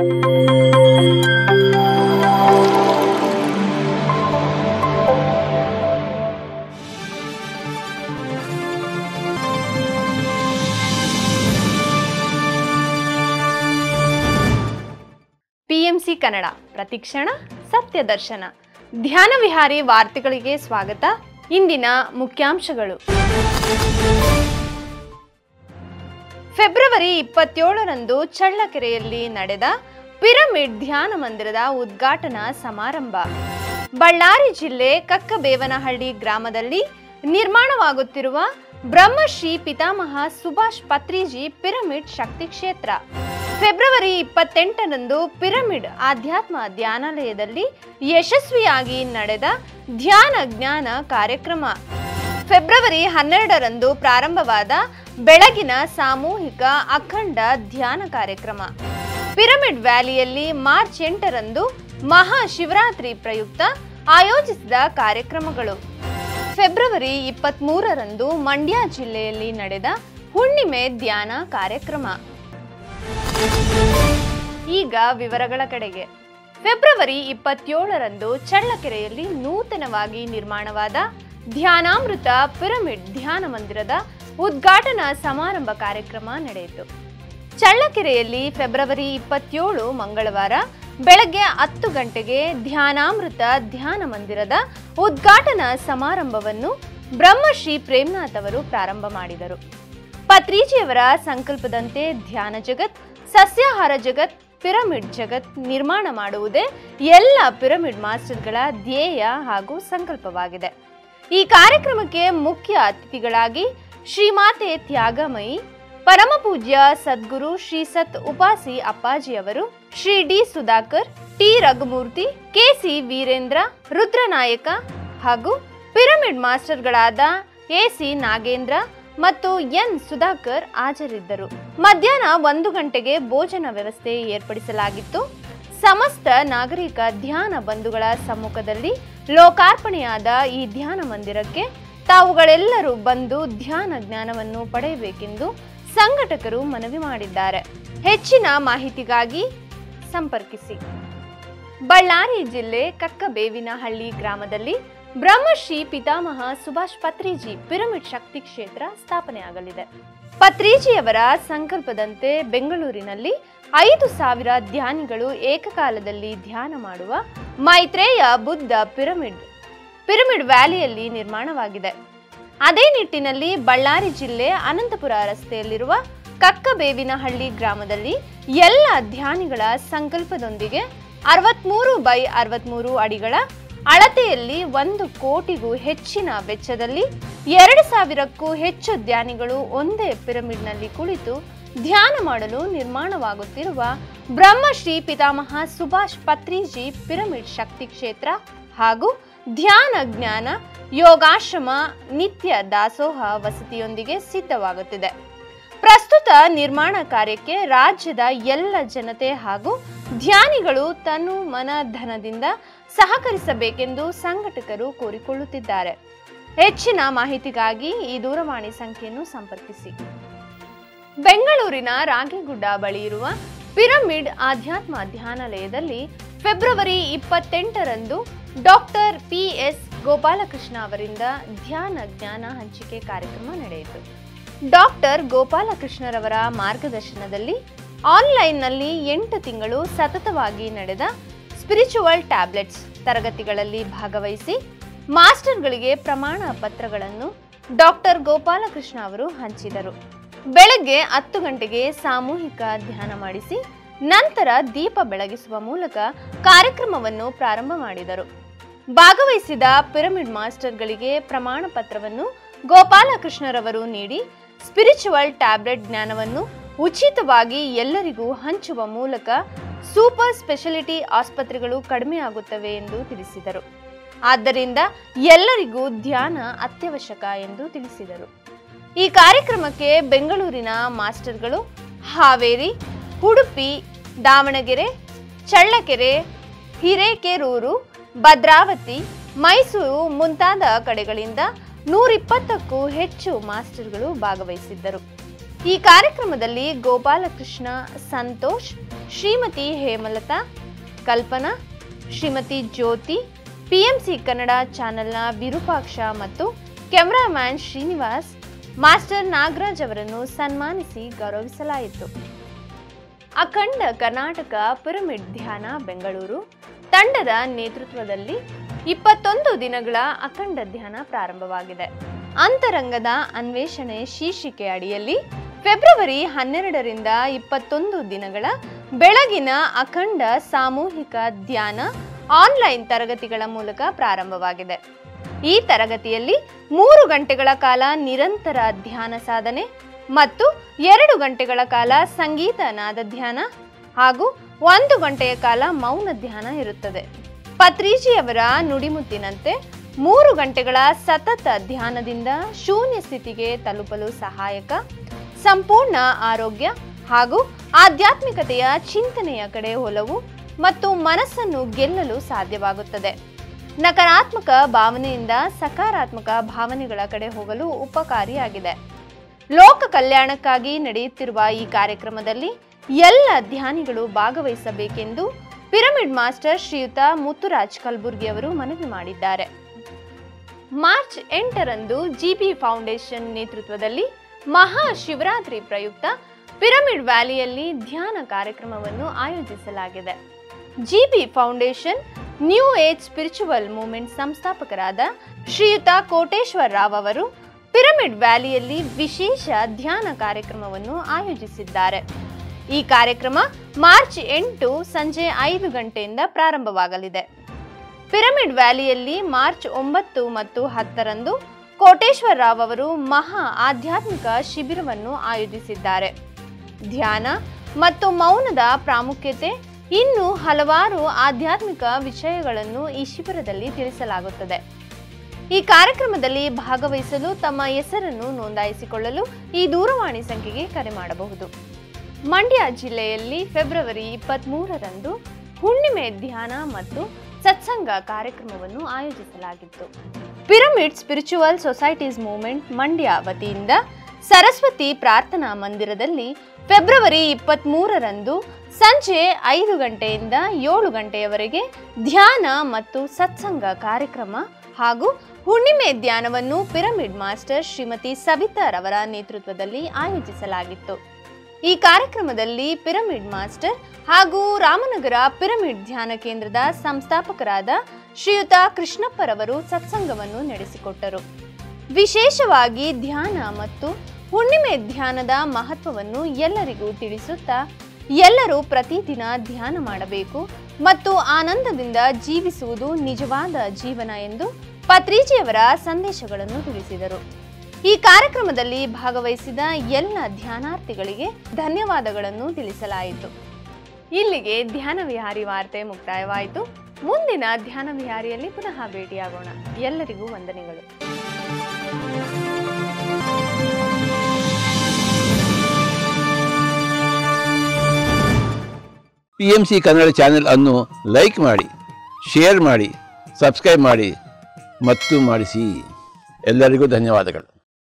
PMC Kannada ಪ್ರತಿಕ್ಷಣ ಸತ್ಯ ದರ್ಶನ ಧ್ಯಾನ ವಿಹಾರಿ ವಾರ್ತೆಗಳಿಗೆ ಸ್ವಾಗತ. ಇಂದಿನ ಮುಖ್ಯಾಂಶಗಳು. ಫೆಬ್ರವರಿ 27ರಂದು ಚಳ್ಳಕೆರೆಯಲ್ಲಿ ನಡೆದ ಪಿರಮಿಡ್ ಧ್ಯಾನ ಮಂದಿರದ ಉದ್ಘಾಟನಾ ಸಮಾರಂಭ. ಬಳ್ಳಾರಿ ಜಿಲ್ಲೆ ಕಕ್ಕಬೇವನಹಳ್ಳಿ ಗ್ರಾಮದಲ್ಲಿ ನಿರ್ಮಾಣವಾಗುತ್ತಿರುವ ಬ್ರಹ್ಮಶ್ರೀ ಪಿತಾಮಹ ಸುಭಾಷ್ ಪತ್ರಿಜಿ ಪಿರಮಿಡ್ ಶಕ್ತಿ ಕ್ಷೇತ್ರ. ಫೆಬ್ರವರಿ 28ರಂದು ಪಿರಮಿಡ್ ಆಧ್ಯಾತ್ಮ ಧ್ಯಾನಾಲಯದಲ್ಲಿ ಯಶಸ್ವಿಯಾಗಿ ನಡೆದ ಧ್ಯಾನ ಜ್ಞಾನ ಕಾರ್ಯಕ್ರಮ. ಫೆಬ್ರವರಿ 12ರಂದು ಪ್ರಾರಂಭವಾದ ಬೆಳಗಿನ ಸಾಮೂಹಿಕ ಅಖಂಡ ಧ್ಯಾನ ಕಾರ್ಯಕ್ರಮ. ಪಿರಮಿಡ್ ವ್ಯಾಲಿಯಲ್ಲಿ ಮಾರ್ಚ್ 8ರಂದು ಮಹಾಶಿವರಾತ್ರಿ ಪ್ರಯುಕ್ತ ಆಯೋಜಿಸಿದ ಕಾರ್ಯಕ್ರಮಗಳು. ಫೆಬ್ರವರಿ 23ರಂದು ಮಂಡ್ಯ ಜಿಲ್ಲೆಯಲ್ಲಿ ನಡೆದ ಹುಣ್ಣಿಮೆ ಧ್ಯಾನ ಕಾರ್ಯಕ್ರಮ. ಈಗ ವಿವರಗಳ ಕಡೆಗೆ. ಫೆಬ್ರವರಿ 27ರಂದು ಚಳ್ಳಕೆರೆಯಲ್ಲಿ ನೂತನವಾಗಿ ನಿರ್ಮಾಣವಾದ ಧ್ಯಾನಾಮೃತ ಪಿರಮಿಡ್ ಧ್ಯಾನ ಮಂದಿರದ ಉದ್ಘಾಟನಾ ಸಮಾರಂಭ ಕಾರ್ಯಕ್ರಮ ನಡೆಯಿತು. ಚಳ್ಳಕೆರೆಯಲ್ಲಿ ಫೆಬ್ರವರಿ 27 ಮಂಗಳವಾರ ಬೆಳಗ್ಗೆ 10 ಗಂಟೆಗೆ ಧ್ಯಾನಾಮೃತ ಧ್ಯಾನ ಮಂದಿರದ ಉದ್ಘಾಟನಾ ಸಮಾರಂಭವನ್ನು ಬ್ರಹ್ಮಶ್ರೀ ಪ್ರೇಮ್ನಾಥ್ ಅವರು ಪ್ರಾರಂಭ ಮಾಡಿದರು. ಪತ್ರಿಜಿಯವರ ಸಂಕಲ್ಪದಂತೆ ಧ್ಯಾನ ಜಗತ್, ಸಸ್ಯಾಹಾರ ಜಗತ್, ಪಿರಮಿಡ್ ಜಗತ್ ನಿರ್ಮಾಣ ಮಾಡುವುದೇ ಎಲ್ಲ ಪಿರಮಿಡ್ ಮಾಸ್ಟರ್ಗಳ ಧ್ಯೇಯ ಹಾಗೂ ಸಂಕಲ್ಪವಾಗಿದೆ. ಈ ಕಾರ್ಯಕ್ರಮಕ್ಕೆ ಮುಖ್ಯ ಅತಿಥಿಗಳಾಗಿ ಶ್ರೀಮಾತೆ ತ್ಯಾಗಮಯಿ, ಪರಮ ಪೂಜ್ಯ ಸದ್ಗುರು ಶ್ರೀ ಸತ್ ಉಪಾಸಿ ಅಪ್ಪಾಜಿ ಅವರು, Shri D Sudhakar, T Raghumurthy, KC Veerendra, Rudranayaka ಹಾಗೂ ಪಿರಮಿಡ್ ಮಾಸ್ಟರ್ಗಳಾದ ಎಸಿ ನಾಗೇಂದ್ರ ಮತ್ತು ಎನ್ ಸುಧಾಕರ್ ಹಾಜರಿದ್ದರು. ಮಧ್ಯಾಹ್ನ 1 ಗಂಟೆಗೆ ಭೋಜನ ವ್ಯವಸ್ಥೆ ಏರ್ಪಡಿಸಲಾಗಿತ್ತು. ಸಮಸ್ತ ನಾಗರಿಕ ಧ್ಯಾನ ಬಂಧುಗಳ ಸಮ್ಮುಖದಲ್ಲಿ ಲೋಕಾರ್ಪಣೆಯಾದ ಈ ಧ್ಯಾನ ಮಂದಿರಕ್ಕೆ ತಾವುಗಳೆಲ್ಲರೂ ಬಂದು ಧ್ಯಾನ ಜ್ಞಾನವನ್ನು ಪಡೆಯಬೇಕೆಂದು ಸಂಘಟಕರು ಮನವಿ ಮಾಡಿದ್ದಾರೆ. ಹೆಚ್ಚಿನ ಮಾಹಿತಿಗಾಗಿ ಸಂಪರ್ಕಿಸಿ. ಬಳ್ಳಾರಿ ಜಿಲ್ಲೆ ಕಕ್ಕಬೇವಿನಹಳ್ಳಿ ಗ್ರಾಮದಲ್ಲಿ ಬ್ರಹ್ಮಶ್ರೀ ಪಿತಾಮಹ ಸುಭಾಷ್ ಪತ್ರಿಜಿ ಪಿರಮಿಡ್ ಶಕ್ತಿ ಕ್ಷೇತ್ರ ಸ್ಥಾಪನೆಯಾಗಲಿದೆ. ಪತ್ರಿಜಿಯವರ ಸಂಕಲ್ಪದಂತೆ ಬೆಂಗಳೂರಿನಲ್ಲಿ 5,000 ಧ್ಯಾನಿಗಳು ಏಕಕಾಲದಲ್ಲಿ ಧ್ಯಾನ ಮಾಡುವ ಮೈತ್ರೇಯ ಬುದ್ಧ ಪಿರಮಿಡ್ ವ್ಯಾಲಿಯಲ್ಲಿ ನಿರ್ಮಾಣವಾಗಿದೆ. ಅದೇ ನಿಟ್ಟಿನಲ್ಲಿ ಬಳ್ಳಾರಿ ಜಿಲ್ಲೆ ಅನಂತಪುರ ರಸ್ತೆಯಲ್ಲಿರುವ ಕಕ್ಕಬೇವಿನಹಳ್ಳಿ ಗ್ರಾಮದಲ್ಲಿ ಎಲ್ಲ ಧ್ಯಾನಿಗಳ ಸಂಕಲ್ಪದೊಂದಿಗೆ 63x63 ಅಡಿಗಳ ಅಳತೆಯಲ್ಲಿ 1 ಕೋಟಿಗೂ ಹೆಚ್ಚಿನ ವೆಚ್ಚದಲ್ಲಿ 2,000ಕ್ಕೂ ಹೆಚ್ಚು ಧ್ಯಾನಿಗಳು ಒಂದೇ ಪಿರಮಿಡ್ನಲ್ಲಿ ಕುಳಿತು ಧ್ಯಾನ ಮಾಡಲು ನಿರ್ಮಾಣವಾಗುತ್ತಿರುವ ಬ್ರಹ್ಮಶ್ರೀ ಪಿತಾಮಹ ಸುಭಾಷ್ ಪತ್ರಿಜಿ ಪಿರಮಿಡ್ ಶಕ್ತಿ ಕ್ಷೇತ್ರ ಹಾಗೂ ಧ್ಯಾನ ಜ್ಞಾನ ಯೋಗಾಶ್ರಮ ನಿತ್ಯ ದಾಸೋಹ ವಸತಿಯೊಂದಿಗೆ ಸಿದ್ಧವಾಗುತ್ತಿದೆ. ಪ್ರಸ್ತುತ ನಿರ್ಮಾಣ ಕಾರ್ಯಕ್ಕೆ ರಾಜ್ಯದ ಎಲ್ಲ ಜನತೆ ಹಾಗೂ ಧ್ಯಾನಿಗಳು ತನು ಮನ ಧನದಿಂದ ಸಹಕರಿಸಬೇಕೆಂದು ಸಂಘಟಕರು ಕೋರಿಕೊಳ್ಳುತ್ತಿದ್ದಾರೆ. ಹೆಚ್ಚಿನ ಮಾಹಿತಿಗಾಗಿ ಈ ದೂರವಾಣಿ ಸಂಖ್ಯೆಯನ್ನು ಸಂಪರ್ಕಿಸಿ. ಬೆಂಗಳೂರಿನ ರಾಗಿಗುಡ್ಡ ಬಳಿ ಇರುವ ಪಿರಮಿಡ್ ಆಧ್ಯಾತ್ಮ ಧ್ಯಾನಾಲಯದಲ್ಲಿ ಫೆಬ್ರವರಿ 28ರಂದು ಡಾಕ್ಟರ್ ಪಿಎಸ್ ಗೋಪಾಲಕೃಷ್ಣ ಅವರಿಂದ ಧ್ಯಾನ ಜ್ಞಾನ ಹಂಚಿಕೆ ಕಾರ್ಯಕ್ರಮ ನಡೆಯಿತು. ಡಾಕ್ಟರ್ ಗೋಪಾಲಕೃಷ್ಣರವರ ಮಾರ್ಗದರ್ಶನದಲ್ಲಿ ಆನ್ಲೈನ್ನಲ್ಲಿ 8 ತಿಂಗಳು ಸತತವಾಗಿ ನಡೆದ ಸ್ಪಿರಿಚುವಲ್ ಟ್ಯಾಬ್ಲೆಟ್ಸ್ ತರಗತಿಗಳಲ್ಲಿ ಭಾಗವಹಿಸಿ ಮಾಸ್ಟರ್ಗಳಿಗೆ ಪ್ರಮಾಣ ಪತ್ರಗಳನ್ನು ಡಾಕ್ಟರ್ ಗೋಪಾಲಕೃಷ್ಣ ಅವರು ಹಂಚಿದರು. ಬೆಳಗ್ಗೆ 10 ಗಂಟೆಗೆ ಸಾಮೂಹಿಕ ಧ್ಯಾನ ಮಾಡಿಸಿ ನಂತರ ದೀಪ ಬೆಳಗಿಸುವ ಮೂಲಕ ಕಾರ್ಯಕ್ರಮವನ್ನು ಪ್ರಾರಂಭ ಮಾಡಿದರು. ಭಾಗವಹಿಸಿದ ಪಿರಮಿಡ್ ಮಾಸ್ಟರ್ಗಳಿಗೆ ಪ್ರಮಾಣ ಪತ್ರವನ್ನು ಗೋಪಾಲಕೃಷ್ಣರವರು ನೀಡಿ ಸ್ಪಿರಿಚುವಲ್ ಟ್ಯಾಬ್ಲೆಟ್ ಜ್ಞಾನವನ್ನು ಉಚಿತವಾಗಿ ಎಲ್ಲರಿಗೂ ಹಂಚುವ ಮೂಲಕ ಸೂಪರ್ ಸ್ಪೆಷಾಲಿಟಿ ಆಸ್ಪತ್ರೆಗಳು ಕಡಿಮೆಯಾಗುತ್ತವೆ ಎಂದು ತಿಳಿಸಿದರು. ಆದ್ದರಿಂದ ಎಲ್ಲರಿಗೂ ಧ್ಯಾನ ಅತ್ಯವಶ್ಯಕ ಎಂದು ತಿಳಿಸಿದರು. ಈ ಕಾರ್ಯಕ್ರಮಕ್ಕೆ ಬೆಂಗಳೂರಿನ ಮಾಸ್ಟರ್ಗಳು ಹಾವೇರಿ, ಉಡುಪಿ, ದಾವಣಗೆರೆ, ಚಳ್ಳಕೆರೆ, ಹಿರೇಕೆರೂರು, ಭದ್ರಾವತಿ, ಮೈಸೂರು ಮುಂತಾದ ಕಡೆಗಳಿಂದ 120ಕ್ಕೂ ಹೆಚ್ಚು ಮಾಸ್ಟರ್ಗಳು ಭಾಗವಹಿಸಿದ್ದರು. ಈ ಕಾರ್ಯಕ್ರಮದಲ್ಲಿ ಗೋಪಾಲಕೃಷ್ಣ, ಸಂತೋಷ್, ಶ್ರೀಮತಿ ಹೇಮಲತಾ, ಕಲ್ಪನಾ, ಶ್ರೀಮತಿ ಜ್ಯೋತಿ, ಪಿಎಂಸಿ ಕನ್ನಡ ಚಾನೆಲ್ನ ವಿರೂಪಾಕ್ಷ ಮತ್ತು ಕ್ಯಾಮರಾಮ್ಯಾನ್ ಶ್ರೀನಿವಾಸ್, ಮಾಸ್ಟರ್ ನಾಗರಾಜ್ ಅವರನ್ನು ಸನ್ಮಾನಿಸಿ ಗೌರವಿಸಲಾಯಿತು. ಅಖಂಡ ಕರ್ನಾಟಕ ಪಿರಮಿಡ್ ಧ್ಯಾನ ಬೆಂಗಳೂರು ತಂಡದ ನೇತೃತ್ವದಲ್ಲಿ 21 ದಿನಗಳ ಅಖಂಡ ಧ್ಯಾನ ಪ್ರಾರಂಭವಾಗಿದೆ. ಅಂತರಂಗದ ಅನ್ವೇಷಣೆ ಶೀರ್ಷಿಕೆ ಅಡಿಯಲ್ಲಿ ಫೆಬ್ರವರಿ 12ರಿಂದ 21 ದಿನಗಳ ಬೆಳಗಿನ ಅಖಂಡ ಸಾಮೂಹಿಕ ಧ್ಯಾನ ಆನ್ಲೈನ್ ತರಗತಿಗಳ ಮೂಲಕ ಪ್ರಾರಂಭವಾಗಿದೆ. ಈ ತರಗತಿಯಲ್ಲಿ 3 ಗಂಟೆಗಳ ಕಾಲ ನಿರಂತರ ಧ್ಯಾನ ಸಾಧನೆ ಮತ್ತು 2 ಗಂಟೆಗಳ ಕಾಲ ಸಂಗೀತ ನಾದ ಧ್ಯಾನ ಹಾಗೂ 1 ಗಂಟೆಯ ಕಾಲ ಮೌನ ಧ್ಯಾನ ಇರುತ್ತದೆ. ಪತ್ರಿಜಿಯವರ ನುಡಿಮುತ್ತಿನಂತೆ 3 ಗಂಟೆಗಳ ಸತತ ಧ್ಯಾನದಿಂದ ಶೂನ್ಯ ಸ್ಥಿತಿಗೆ ತಲುಪಲು ಸಹಾಯಕ, ಸಂಪೂರ್ಣ ಆರೋಗ್ಯ ಹಾಗೂ ಆಧ್ಯಾತ್ಮಿಕತೆಯ ಚಿಂತನೆಯ ಕಡೆ ಒಲವು ಮತ್ತು ಮನಸ್ಸನ್ನು ಗೆಲ್ಲಲು ಸಾಧ್ಯವಾಗುತ್ತದೆ. ನಕಾರಾತ್ಮಕ ಭಾವನೆಯಿಂದ ಸಕಾರಾತ್ಮಕ ಭಾವನೆಗಳ ಕಡೆ ಹೋಗಲು ಉಪಕಾರಿಯಾಗಿದೆ. ಲೋಕ ಕಲ್ಯಾಣಕ್ಕಾಗಿ ನಡೆಯುತ್ತಿರುವ ಈ ಕಾರ್ಯಕ್ರಮದಲ್ಲಿ ಎಲ್ಲ ಧ್ಯಾನಿಗಳು ಭಾಗವಹಿಸಬೇಕೆಂದು ಪಿರಮಿಡ್ ಮಾಸ್ಟರ್ ಶ್ರೀಯುತ ಮುತ್ತುರಾಜ್ ಕಲಬುರ್ಗಿ ಅವರು ಮನವಿ ಮಾಡಿದ್ದಾರೆ. ಮಾರ್ಚ್ 8ರಂದು ಜಿಬಿ ಫೌಂಡೇಶನ್ ನೇತೃತ್ವದಲ್ಲಿ ಮಹಾಶಿವರಾತ್ರಿ ಪ್ರಯುಕ್ತ ಪಿರಮಿಡ್ ವ್ಯಾಲಿಯಲ್ಲಿ ಧ್ಯಾನ ಕಾರ್ಯಕ್ರಮವನ್ನು ಆಯೋಜಿಸಲಾಗಿದೆ. GB foundation new age spiritual movement ಸಂಸ್ಥಾಪಕರಾದ ಶ್ರೀಯುತ ಕೋಟೇಶ್ವರ ರಾವ್ ಅವರು ಪಿರಮಿಡ್ ವ್ಯಾಲಿಯಲ್ಲಿ ವಿಶೇಷ ಧ್ಯಾನ ಕಾರ್ಯಕ್ರಮವನ್ನು ಆಯೋಜಿಸಿದ್ದಾರೆ. ಈ ಕಾರ್ಯಕ್ರಮ ಮಾರ್ಚ್ 8 ಸಂಜೆ 5 ಗಂಟೆಯಿಂದ ಪ್ರಾರಂಭವಾಗಲಿದೆ. ಪಿರಮಿಡ್ ವ್ಯಾಲಿಯಲ್ಲಿ ಮಾರ್ಚ್ 9 ಮತ್ತು 10ರಂದು ಕೋಟೇಶ್ವರ ರಾವ್ ಅವರು ಮಹಾ ಆಧ್ಯಾತ್ಮಿಕ ಶಿಬಿರವನ್ನು ಆಯೋಜಿಸಿದ್ದಾರೆ. ಧ್ಯಾನ ಮತ್ತು ಮೌನದ ಪ್ರಾಮುಖ್ಯತೆ ಇನ್ನೂ ಹಲವಾರು ಆಧ್ಯಾತ್ಮಿಕ ವಿಷಯಗಳನ್ನು ಈ ಶಿಬಿರದಲ್ಲಿ ತಿಳಿಸಲಾಗುತ್ತದೆ. ಈ ಕಾರ್ಯಕ್ರಮದಲ್ಲಿ ಭಾಗವಹಿಸಲು ತಮ್ಮ ಹೆಸರನ್ನು ನೋಂದಾಯಿಸಿಕೊಳ್ಳಲು ಈ ದೂರವಾಣಿ ಸಂಖ್ಯೆಗೆ ಕರೆ ಮಾಡಬಹುದು. ಮಂಡ್ಯ ಜಿಲ್ಲೆಯಲ್ಲಿ ಫೆಬ್ರವರಿ 23ರಂದು ಹುಣ್ಣಿಮೆ ಧ್ಯಾನ ಮತ್ತು ಸತ್ಸಂಗ ಕಾರ್ಯಕ್ರಮವನ್ನು ಆಯೋಜಿಸಲಾಗಿತ್ತು. Pyramid spiritual societies movement Mandya ವತಿಯಿಂದ ಸರಸ್ವತಿ ಪ್ರಾರ್ಥನಾ ಮಂದಿರದಲ್ಲಿ ಫೆಬ್ರವರಿ 23ರಂದು ಸಂಜೆ 5 ಗಂಟೆಯಿಂದ 7 ಗಂಟೆಯವರೆಗೆ ಧ್ಯಾನ ಮತ್ತು ಸತ್ಸಂಗ ಕಾರ್ಯಕ್ರಮ ಹಾಗೂ ಹುಣ್ಣಿಮೆ ಧ್ಯಾನವನ್ನು ಪಿರಮಿಡ್ ಮಾಸ್ಟರ್ ಶ್ರೀಮತಿ ಸವಿತಾ ರವರ ನೇತೃತ್ವದಲ್ಲಿ ಆಯೋಜಿಸಲಾಗಿತ್ತು. ಈ ಕಾರ್ಯಕ್ರಮದಲ್ಲಿ ಪಿರಮಿಡ್ ಮಾಸ್ಟರ್ ಹಾಗೂ ರಾಮನಗರ ಪಿರಮಿಡ್ ಧ್ಯಾನ ಕೇಂದ್ರದ ಸಂಸ್ಥಾಪಕರಾದ ಶ್ರೀಯುತ ಕೃಷ್ಣಪ್ಪರವರು ಸತ್ಸಂಗವನ್ನು ನಡೆಸಿಕೊಟ್ಟರು. ವಿಶೇಷವಾಗಿ ಧ್ಯಾನ ಮತ್ತು ಹುಣ್ಣಿಮೆ ಧ್ಯಾನದ ಮಹತ್ವವನ್ನು ಎಲ್ಲರಿಗೂ ತಿಳಿಸುತ್ತಾ ಎಲ್ಲರೂ ಪ್ರತಿದಿನ ಧ್ಯಾನ ಮಾಡಬೇಕು ಮತ್ತು ಆನಂದದಿಂದ ಜೀವಿಸುವುದು ನಿಜವಾದ ಜೀವನ ಎಂದು ಪತ್ರಿಜಿಯವರ ಸಂದೇಶಗಳನ್ನು ತಿಳಿಸಿದರು. ಈ ಕಾರ್ಯಕ್ರಮದಲ್ಲಿ ಭಾಗವಹಿಸಿದ ಎಲ್ಲ ಧ್ಯಾನಾರ್ಥಿಗಳಿಗೆ ಧನ್ಯವಾದಗಳನ್ನು ತಿಳಿಸಲಾಯಿತು. ಇಲ್ಲಿಗೆ ಧ್ಯಾನ ವಿಹಾರಿ ವಾರ್ತೆ ಮುಕ್ತಾಯವಾಯಿತು. ಮುಂದಿನ ಧ್ಯಾನ ವಿಹಾರಿಯಲ್ಲಿ ಪುನಃ ಭೇಟಿಯಾಗೋಣ. ಎಲ್ಲರಿಗೂ ವಂದನೆಗಳು. PMC ಕನ್ನಡ ಚಾನೆಲ್ ಅನ್ನು ಲೈಕ್ ಮಾಡಿ, ಶೇರ್ ಮಾಡಿ, ಸಬ್ಸ್ಕ್ರೈಬ್ ಮಾಡಿ ಮತ್ತು ಮಾಡಿಸಿ. ಎಲ್ಲರಿಗೂ ಧನ್ಯವಾದಗಳು.